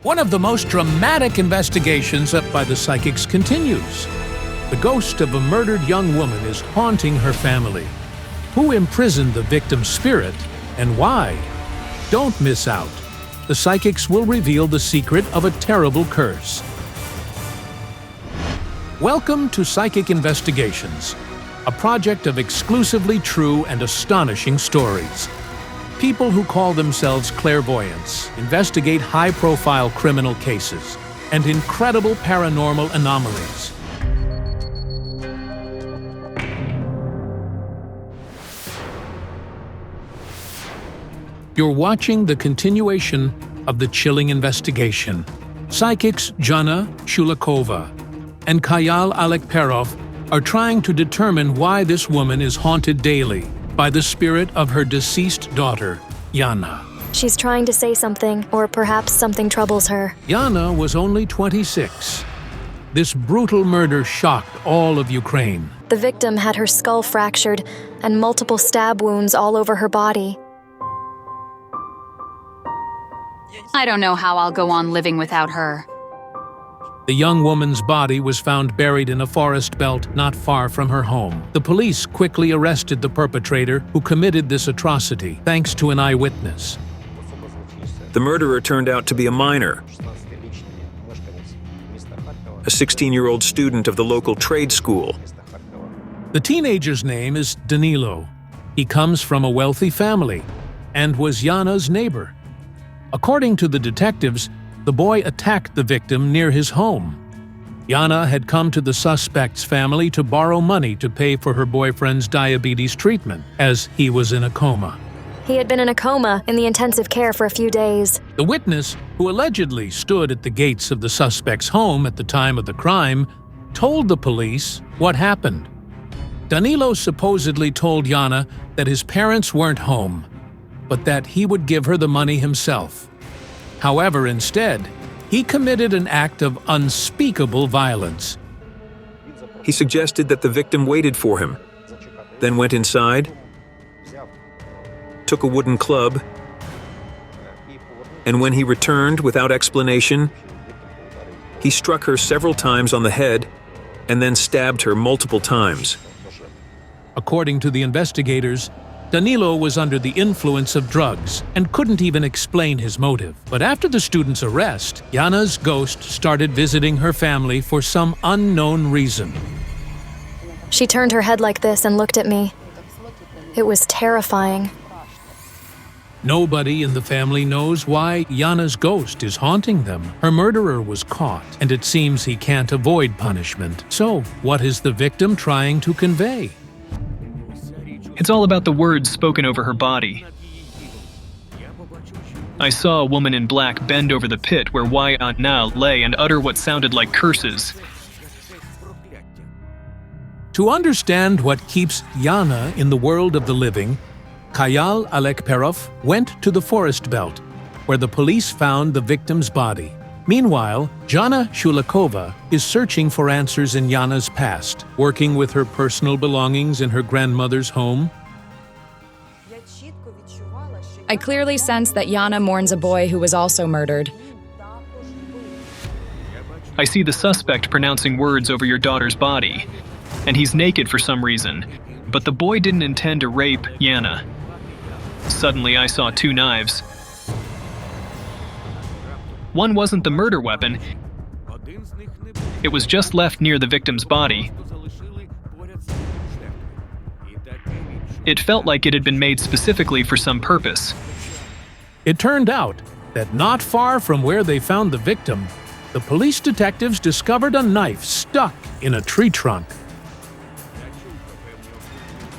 One of the most dramatic investigations up by the psychics continues. The ghost of a murdered young woman is haunting her family. Who imprisoned the victim's spirit and why? Don't miss out. The psychics will reveal the secret of a terrible curse. Welcome to Psychic Investigations, a project of exclusively true and astonishing stories. People who call themselves clairvoyants investigate high-profile criminal cases and incredible paranormal anomalies. You're watching the continuation of the chilling investigation. Psychics Zhanna, Shulakova, and Hayal Alekperov are trying to determine why this woman is haunted daily by the spirit of her deceased daughter, Yana. She's trying to say something, or perhaps something troubles her. Yana was only 26. This brutal murder shocked all of Ukraine. The victim had her skull fractured and multiple stab wounds all over her body. I don't know how I'll go on living without her. The young woman's body was found buried in a forest belt not far from her home. The police quickly arrested the perpetrator who committed this atrocity, thanks to an eyewitness. The murderer turned out to be a minor, a 16-year-old student of the local trade school. The teenager's name is Danilo. He comes from a wealthy family and was Yana's neighbor. According to the detectives, the boy attacked the victim near his home. Yana had come to the suspect's family to borrow money to pay for her boyfriend's diabetes treatment, as he was in a coma. He had been in a coma in the intensive care for a few days. The witness, who allegedly stood at the gates of the suspect's home at the time of the crime, told the police what happened. Danilo supposedly told Yana that his parents weren't home, but that he would give her the money himself. However, instead, he committed an act of unspeakable violence. He suggested that the victim waited for him, then went inside, took a wooden club, and when he returned without explanation, he struck her several times on the head and then stabbed her multiple times. According to the investigators, Danilo was under the influence of drugs and couldn't even explain his motive. But after the student's arrest, Yana's ghost started visiting her family for some unknown reason. She turned her head like this and looked at me. It was terrifying. Nobody in the family knows why Yana's ghost is haunting them. Her murderer was caught, and it seems he can't avoid punishment. So, what is the victim trying to convey? It's all about the words spoken over her body. I saw a woman in black bend over the pit where Yana lay and utter what sounded like curses. To understand what keeps Yana in the world of the living, Hayal Alekperov went to the forest belt, where the police found the victim's body. Meanwhile, Zhanna Shulakova is searching for answers in Yana's past, working with her personal belongings in her grandmother's home. I clearly sense that Yana mourns a boy who was also murdered. I see the suspect pronouncing words over your daughter's body, and he's naked for some reason, but the boy didn't intend to rape Yana. Suddenly I saw two knives. One wasn't the murder weapon. It was just left near the victim's body. It felt like it had been made specifically for some purpose. It turned out that not far from where they found the victim, the police detectives discovered a knife stuck in a tree trunk.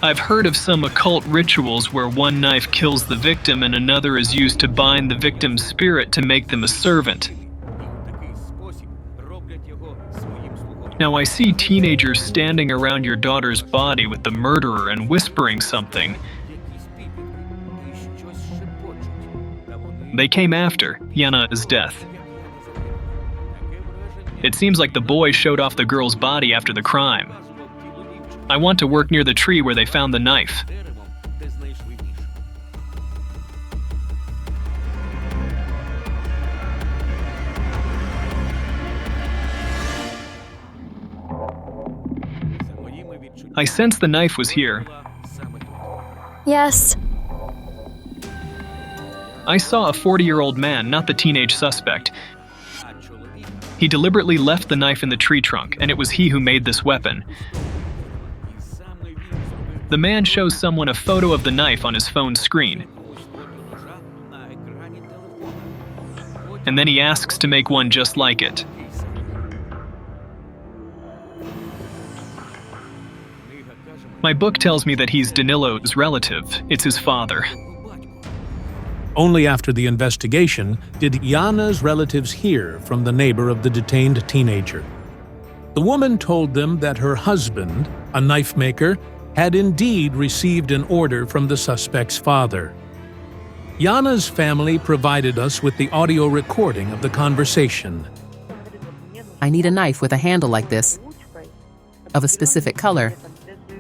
I've heard of some occult rituals where one knife kills the victim and another is used to bind the victim's spirit to make them a servant. Now I see teenagers standing around your daughter's body with the murderer and whispering something. They came after Yana's death. It seems like the boy showed off the girl's body after the crime. I want to work near the tree where they found the knife. I sensed the knife was here. Yes. I saw a 40-year-old man, not the teenage suspect. He deliberately left the knife in the tree trunk, and it was he who made this weapon. The man shows someone a photo of the knife on his phone screen. And then he asks to make one just like it. My book tells me that he's Danilo's relative. It's his father. Only after the investigation did Yana's relatives hear from the neighbor of the detained teenager. The woman told them that her husband, a knife maker, had indeed received an order from the suspect's father. Yana's family provided us with the audio recording of the conversation. I need a knife with a handle like this, of a specific color,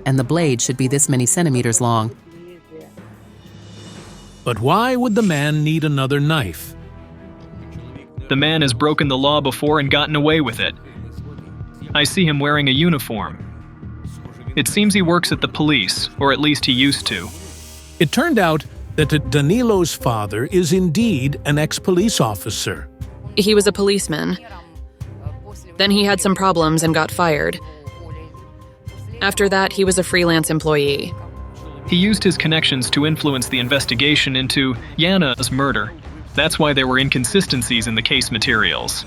and the blade should be this many centimeters long. But why would the man need another knife? The man has broken the law before and gotten away with it. I see him wearing a uniform. It seems he works at the police, or at least he used to. It turned out that Danilo's father is indeed an ex-police officer. He was a policeman. Then he had some problems and got fired. After that, he was a freelance employee. He used his connections to influence the investigation into Yana's murder. That's why there were inconsistencies in the case materials.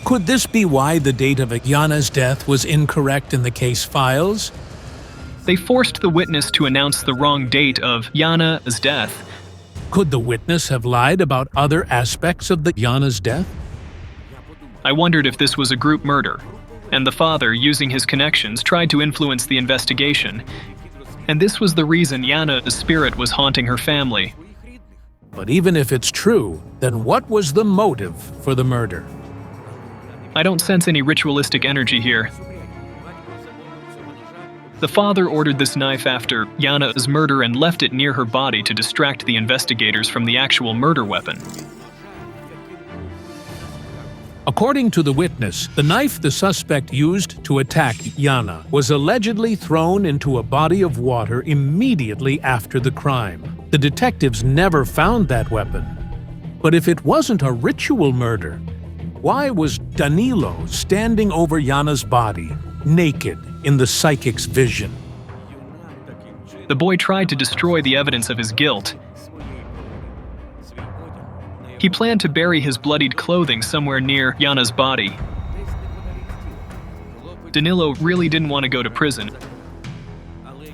Could this be why the date of Yana's death was incorrect in the case files? They forced the witness to announce the wrong date of Yana's death. Could the witness have lied about other aspects of Yana's death? I wondered if this was a group murder, and the father, using his connections, tried to influence the investigation. And this was the reason Yana's spirit was haunting her family. But even if it's true, then what was the motive for the murder? I don't sense any ritualistic energy here. The father ordered this knife after Yana's murder and left it near her body to distract the investigators from the actual murder weapon. According to the witness, the knife the suspect used to attack Yana was allegedly thrown into a body of water immediately after the crime. The detectives never found that weapon. But if it wasn't a ritual murder, why was Danilo standing over Yana's body, naked, in the psychic's vision? The boy tried to destroy the evidence of his guilt. He planned to bury his bloodied clothing somewhere near Yana's body. Danilo really didn't want to go to prison.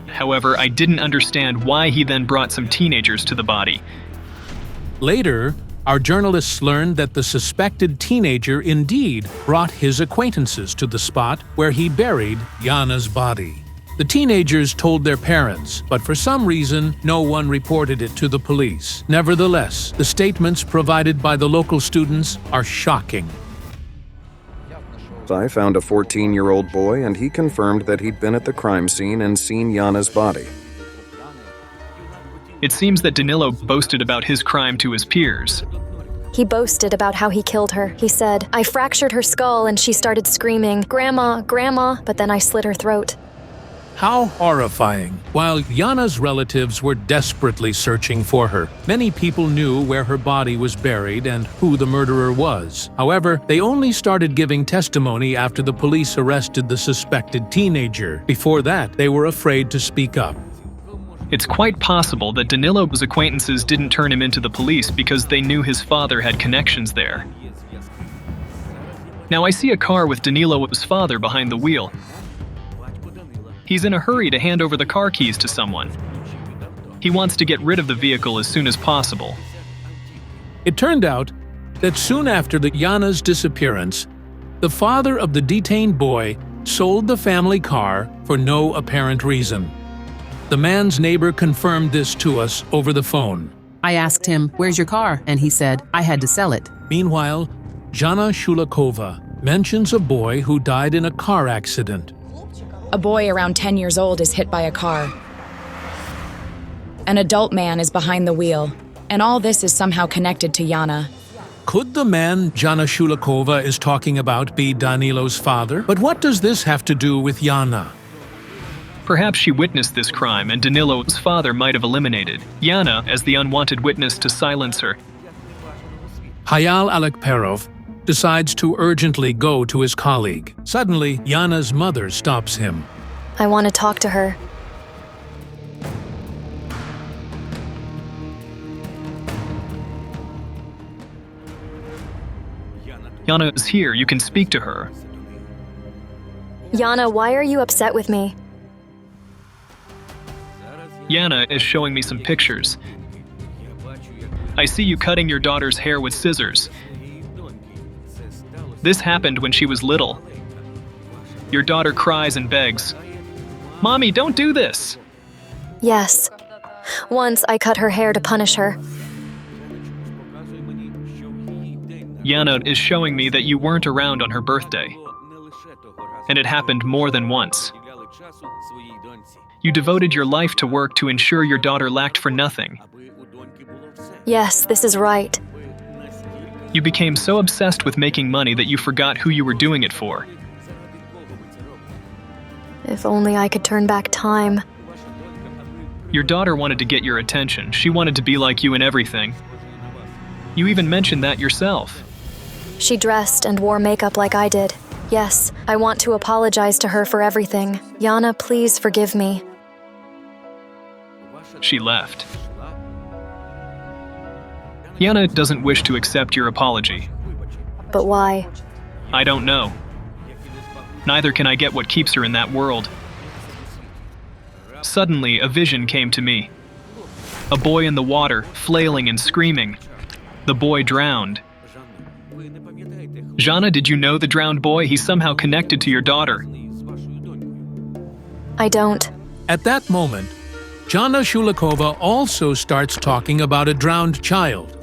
However, I didn't understand why he then brought some teenagers to the body. Later, our journalists learned that the suspected teenager indeed brought his acquaintances to the spot where he buried Yana's body. The teenagers told their parents, but for some reason, no one reported it to the police. Nevertheless, the statements provided by the local students are shocking. I found a 14-year-old boy, and he confirmed that he'd been at the crime scene and seen Yana's body. It seems that Danilo boasted about his crime to his peers. He boasted about how he killed her. He said, "I fractured her skull and she started screaming, 'Grandma, Grandma,' but then I slit her throat." How horrifying! While Yana's relatives were desperately searching for her, many people knew where her body was buried and who the murderer was. However, they only started giving testimony after the police arrested the suspected teenager. Before that, they were afraid to speak up. It's quite possible that Danilo's acquaintances didn't turn him into the police because they knew his father had connections there. Now I see a car with Danilo's father behind the wheel. He's in a hurry to hand over the car keys to someone. He wants to get rid of the vehicle as soon as possible. It turned out that soon after Yana's disappearance, the father of the detained boy sold the family car for no apparent reason. The man's neighbor confirmed this to us over the phone. I asked him, "Where's your car?" And he said, "I had to sell it." Meanwhile, Zhanna Shulakova mentions a boy who died in a car accident. A boy around 10 years old is hit by a car. An adult man is behind the wheel, and all this is somehow connected to Yana. Could the man Zhanna Shulakova is talking about be Danilo's father? But what does this have to do with Yana? Perhaps she witnessed this crime and Danilo's father might have eliminated Yana as the unwanted witness to silence her. Hayal Alekperov decides to urgently go to his colleague. Suddenly, Yana's mother stops him. I want to talk to her. Yana is here, you can speak to her. Yana, why are you upset with me? Yana is showing me some pictures. I see you cutting your daughter's hair with scissors. This happened when she was little. Your daughter cries and begs, "Mommy, don't do this!" Yes. Once I cut her hair to punish her. Yana is showing me that you weren't around on her birthday. And it happened more than once. You devoted your life to work to ensure your daughter lacked for nothing. Yes, this is right. You became so obsessed with making money that you forgot who you were doing it for. If only I could turn back time. Your daughter wanted to get your attention. She wanted to be like you in everything. You even mentioned that yourself. She dressed and wore makeup like I did. Yes, I want to apologize to her for everything. Yana, please forgive me. She left. Yana doesn't wish to accept your apology. But why? I don't know. Neither can I get what keeps her in that world. Suddenly, a vision came to me. A boy in the water, flailing and screaming. The boy drowned. Zhanna, did you know the drowned boy? He's somehow connected to your daughter. I don't. At that moment, Zhanna Shulakova also starts talking about a drowned child.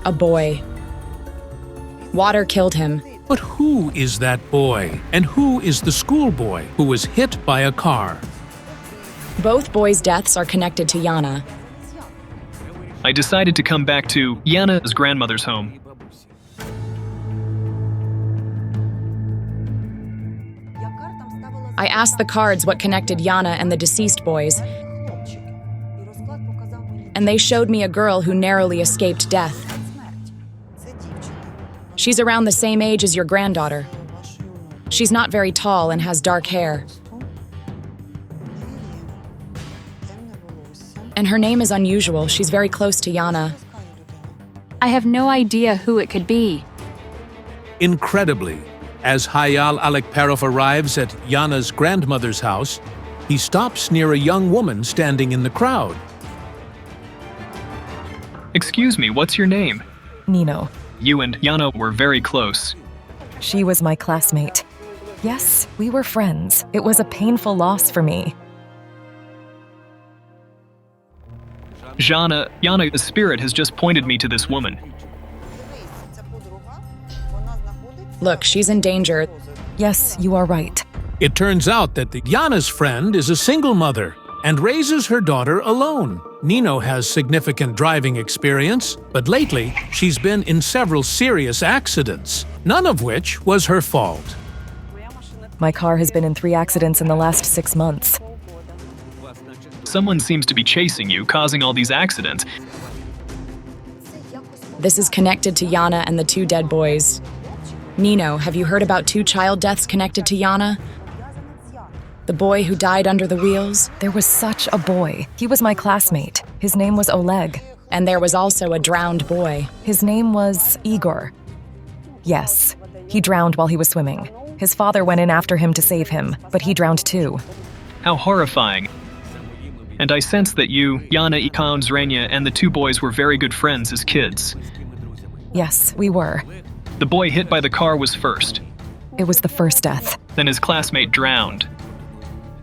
A boy. Water killed him. But who is that boy? And who is the schoolboy who was hit by a car? Both boys' deaths are connected to Yana. I decided to come back to Yana's grandmother's home. I asked the cards what connected Yana and the deceased boys, and they showed me a girl who narrowly escaped death. She's around the same age as your granddaughter. She's not very tall and has dark hair. And her name is unusual. She's very close to Yana. I have no idea who it could be. Incredibly, as Hayal Alekperov arrives at Yana's grandmother's house, he stops near a young woman standing in the crowd. Excuse me, what's your name? Nino. You and Yana were very close. She was my classmate. Yes, we were friends. It was a painful loss for me. Zhanna, Yana's spirit has just pointed me to this woman. Look, she's in danger. Yes, you are right. It turns out that Yana's friend is a single mother and raises her daughter alone. Nino has significant driving experience, but lately she's been in several serious accidents, none of which was her fault. My car has been in 3 accidents in the last 6 months. Someone seems to be chasing you, causing all these accidents. This is connected to Yana and the 2 dead boys. Nino, have you heard about 2 child deaths connected to Yana? The boy who died under the wheels? There was such a boy. He was my classmate. His name was Oleg. And there was also a drowned boy. His name was Igor. Yes, he drowned while he was swimming. His father went in after him to save him, but he drowned too. How horrifying. And I sense that you, Yana, Zhanna, and the 2 boys were very good friends as kids. Yes, we were. The boy hit by the car was first. It was the first death. Then his classmate drowned.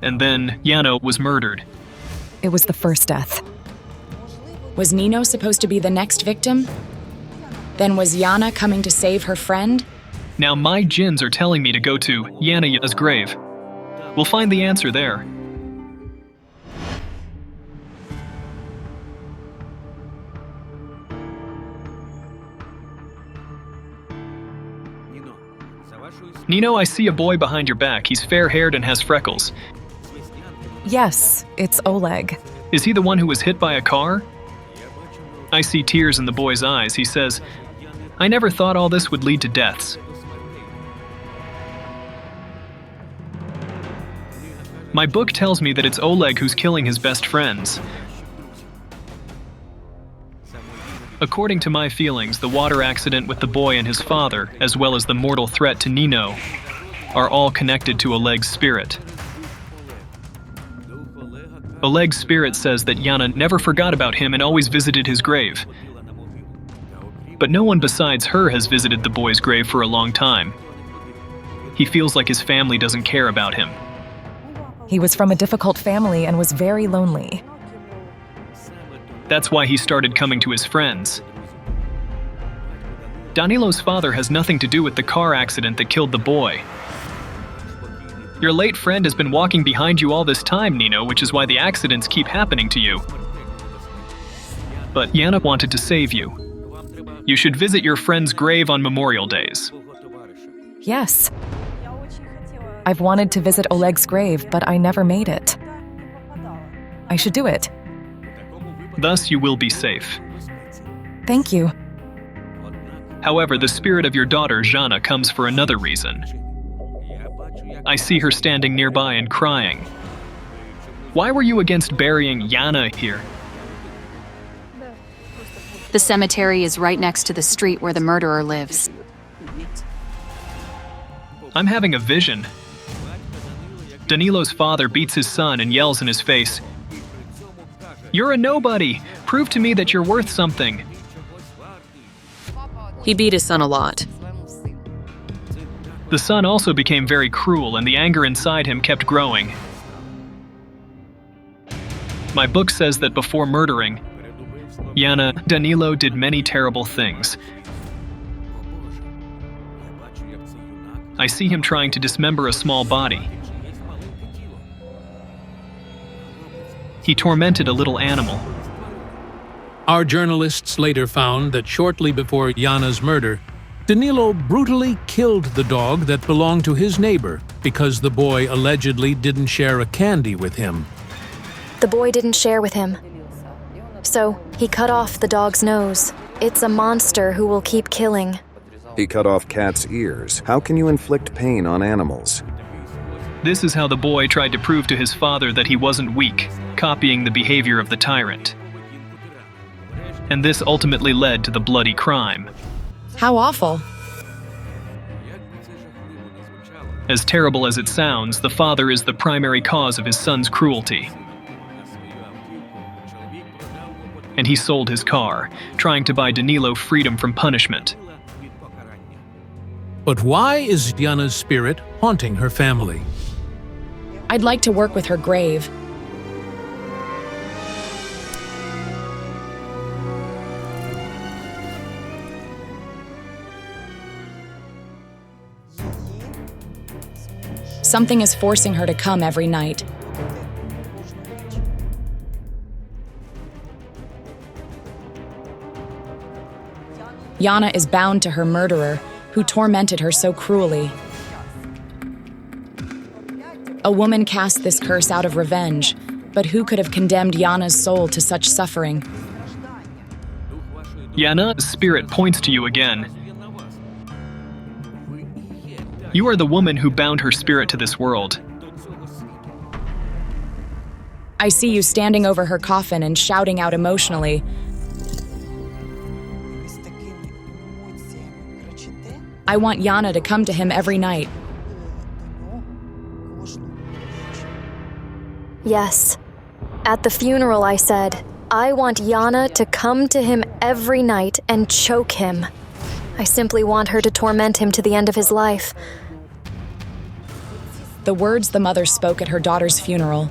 And then Yana was murdered. It was the first death. Was Nino supposed to be the next victim? Then was Yana coming to save her friend? Now my jinns are telling me to go to Yana's grave. We'll find the answer there. Nino, I see a boy behind your back. He's fair-haired and has freckles. Yes, it's Oleg. Is he the one who was hit by a car? I see tears in the boy's eyes. He says, I never thought all this would lead to deaths. My book tells me that it's Oleg who's killing his best friends. According to my feelings, the water accident with the boy and his father, as well as the mortal threat to Nino, are all connected to Oleg's spirit. Oleg's spirit says that Yana never forgot about him and always visited his grave. But no one besides her has visited the boy's grave for a long time. He feels like his family doesn't care about him. He was from a difficult family and was very lonely. That's why he started coming to his friends. Danilo's father has nothing to do with the car accident that killed the boy. Your late friend has been walking behind you all this time, Nino, which is why the accidents keep happening to you. But Yana wanted to save you. You should visit your friend's grave on Memorial Days. Yes. I've wanted to visit Oleg's grave, but I never made it. I should do it. Thus you will be safe. Thank you. However, the spirit of your daughter, Zhanna, comes for another reason. I see her standing nearby and crying. Why were you against burying Yana here? The cemetery is right next to the street where the murderer lives. I'm having a vision. Danilo's father beats his son and yells in his face, "You're a nobody! Prove to me that you're worth something!" He beat his son a lot. The son also became very cruel, and the anger inside him kept growing. My book says that before murdering Yana, Danilo did many terrible things. I see him trying to dismember a small body. He tormented a little animal. Our journalists later found that shortly before Yana's murder, Danilo brutally killed the dog that belonged to his neighbor because the boy allegedly didn't share a candy with him. The boy didn't share with him. So he cut off the dog's nose. It's a monster who will keep killing. He cut off cats' ears. How can you inflict pain on animals? This is how the boy tried to prove to his father that he wasn't weak, copying the behavior of the tyrant. And this ultimately led to the bloody crime. How awful. As terrible as it sounds, the father is the primary cause of his son's cruelty. And he sold his car, trying to buy Danilo freedom from punishment. But why is Yana's spirit haunting her family? I'd like to work with her grave. Something is forcing her to come every night. Yana is bound to her murderer, who tormented her so cruelly. A woman cast this curse out of revenge, but who could have condemned Yana's soul to such suffering? Yana's spirit points to you again. You are the woman who bound her spirit to this world. I see you standing over her coffin and shouting out emotionally. I want Yana to come to him every night. Yes. At the funeral, I said, I want Yana to come to him every night and choke him. I simply want her to torment him to the end of his life. The words the mother spoke at her daughter's funeral,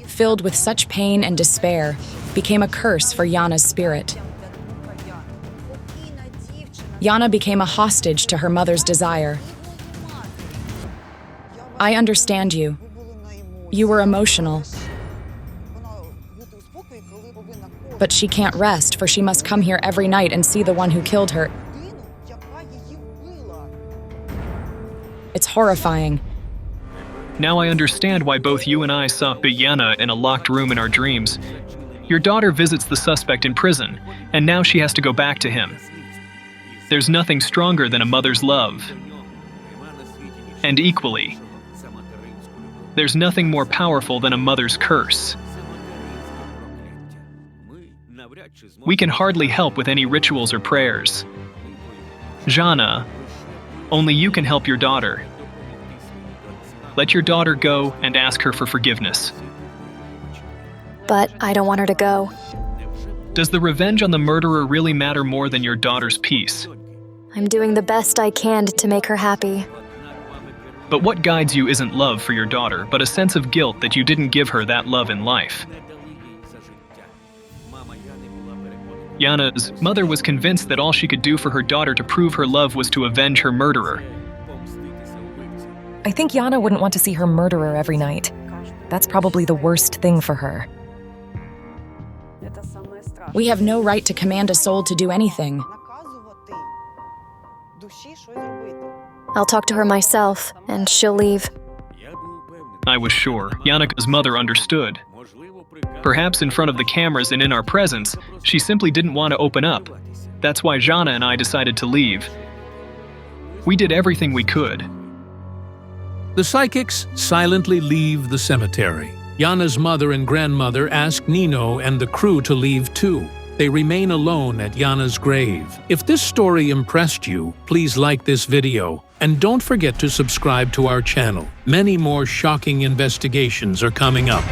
filled with such pain and despair, became a curse for Yana's spirit. Yana became a hostage to her mother's desire. I understand you. You were emotional. But she can't rest, for she must come here every night and see the one who killed her. It's horrifying. Now I understand why both you and I saw Yana in a locked room in our dreams. Your daughter visits the suspect in prison, and now she has to go back to him. There's nothing stronger than a mother's love. And equally, there's nothing more powerful than a mother's curse. We can hardly help with any rituals or prayers. Zhanna, only you can help your daughter. Let your daughter go and ask her for forgiveness. But I don't want her to go. Does the revenge on the murderer really matter more than your daughter's peace? I'm doing the best I can to make her happy. But what guides you isn't love for your daughter, but a sense of guilt that you didn't give her that love in life. Yana's mother was convinced that all she could do for her daughter to prove her love was to avenge her murderer. I think Yana wouldn't want to see her murderer every night. That's probably the worst thing for her. We have no right to command a soul to do anything. I'll talk to her myself, and she'll leave. I was sure Yannicka's mother understood. Perhaps in front of the cameras and in our presence, she simply didn't want to open up. That's why Zhanna and I decided to leave. We did everything we could. The psychics silently leave the cemetery. Yana's mother and grandmother ask Nino and the crew to leave too. They remain alone at Yana's grave. If this story impressed you, please like this video. And don't forget to subscribe to our channel. Many more shocking investigations are coming up.